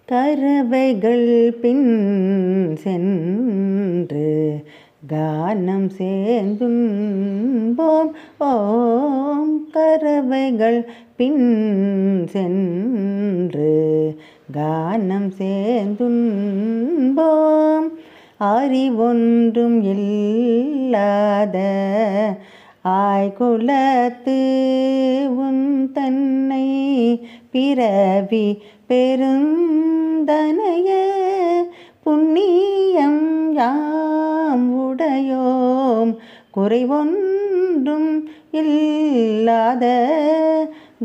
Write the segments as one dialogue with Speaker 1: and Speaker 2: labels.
Speaker 1: கறவைகள் பின் சென்று கானம் சேர்ந்துண்போம். ஓம் கறவைகள் பின் சென்று கானம் சேர்ந்துண்போம். அறிவொன்றும் இல்லாத ஆய்குலத்து உன் தன்னை பிறவி பெருந்தனைய புண்ணியம் யாம் உடையோம். குறைவொன்றும் இல்லாத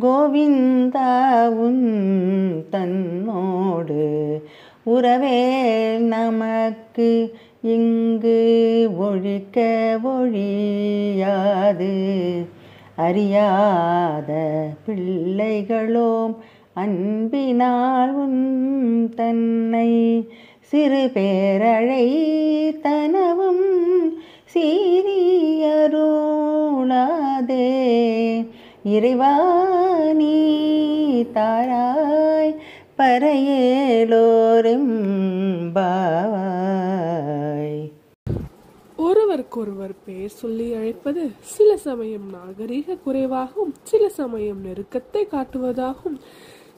Speaker 1: கோவிந்தா உன் தன்னோடு உறவே நமக்கு இங்கு ஒழிக்க ஒழியாது. அறியாத பிள்ளைகளோம் அன்பினால் உன் தன்னை சிறு பேரழை தனவும் சீரியருளாதே. இறைவா நீ தாராய் பறையேலோரெம்பாவாய்.
Speaker 2: ஒருவருக்கொருவர் பெயர் சொல்லி அழைப்பது சில சமயம் நாகரீக குறைவாகவும், சில சமயம் நெருக்கத்தை காட்டுவதாகவும்,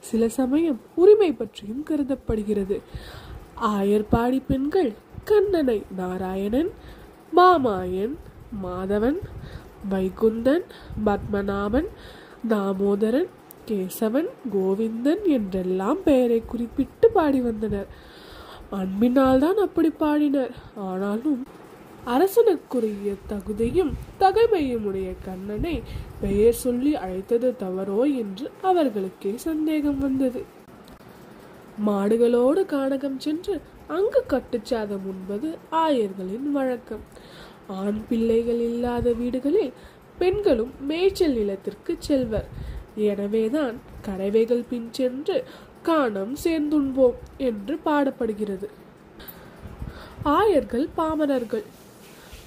Speaker 2: சில சமயம் உரிமை பற்றியும் கருதப்படுகிறது. ஆயர்பாடி பெண்கள் கண்ணனை நாராயணன், மாமாயன், மாதவன், வைகுந்தன், பத்மநாபன், தாமோதரன், கேசவன், கோவிந்தன் என்றெல்லாம் பெயரை குறிப்பிட்டு பாடி வந்தனர். அன்பினால் தான் அப்படி பாடினர். ஆனாலும் அரசனுக்குரிய தகுதியும் தகைமையும் உடைய கண்ணனை பெயர் சொல்லி அழைத்தது தவறோ என்று அவர்களுக்கே சந்தேகம் வந்தது. மாடுகளோடு கானகம் சென்று அங்கு கட்டுச்சாதம் உண்பது ஆயர்களின் வழக்கம். ஆண் பிள்ளைகள் இல்லாத வீடுகளில் பெண்களும் மேய்ச்சல் நிலத்திற்கு செல்வர். எனவேதான் கறவைகள் பின் சென்று கானம் சேர்ந்துண்போம் என்று பாடப்படுகிறது. ஆயர்கள் பாமரர்கள்,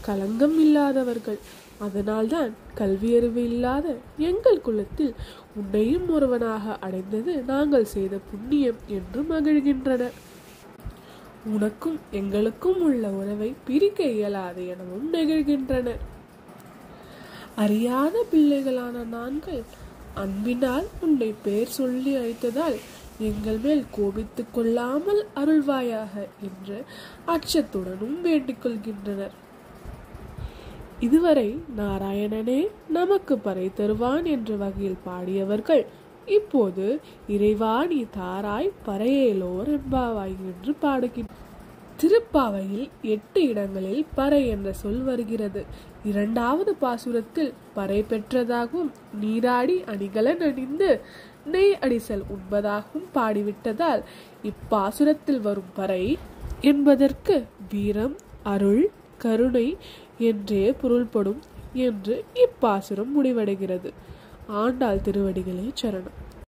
Speaker 2: களங்கம் இல்லாதவர்கள். அதனால்தான் கல்வியறிவு இல்லாத எங்கள் குலத்தில் உன்னையும் ஒருவனாக அடைந்தது நாங்கள் செய்த புண்ணியம் என்று மகிழ்கின்றனர். உனக்கும் எங்களுக்கும் உள்ள உறவை பிரிக்க இயலாது எனவும் நெகிழ்கின்றனர். அறியாத பிள்ளைகளான நாங்கள் அன்பினால் உன்னை பெயர் சொல்லி அழைத்ததால் எங்கள் மேல் கோபித்துக் கொள்ளாமல் அருள்வாயாக என்று அச்சத்துடனும் வேண்டிக் கொள்கின்றனர். இதுவரை நாராயணனே நமக்கு பறை தருவான் என்ற வகையில் பாடியவர்கள் இப்போது இறைவா நீ தாராய் பறையேலோர் எம்பாவாய் என்று பாடுகின்றனர். திருப்பாவையில் 8 இடங்களில் பறை என்ற சொல் வருகிறது. 2வது பாசுரத்தில் பறை பெற்றதாகவும் நீராடி அணிகலன் அணிந்து நெய் அடிசல் உண்பதாகவும் பாடிவிட்டதால் இப்பாசுரத்தில் வரும் பறை என்பதற்கு வீரம், அருள், கருணை என்றே பொருள்படும் என்று இப்பாசுரம் முடிவடைகிறது. ஆண்டாள் திருவடிகளே சரணம்.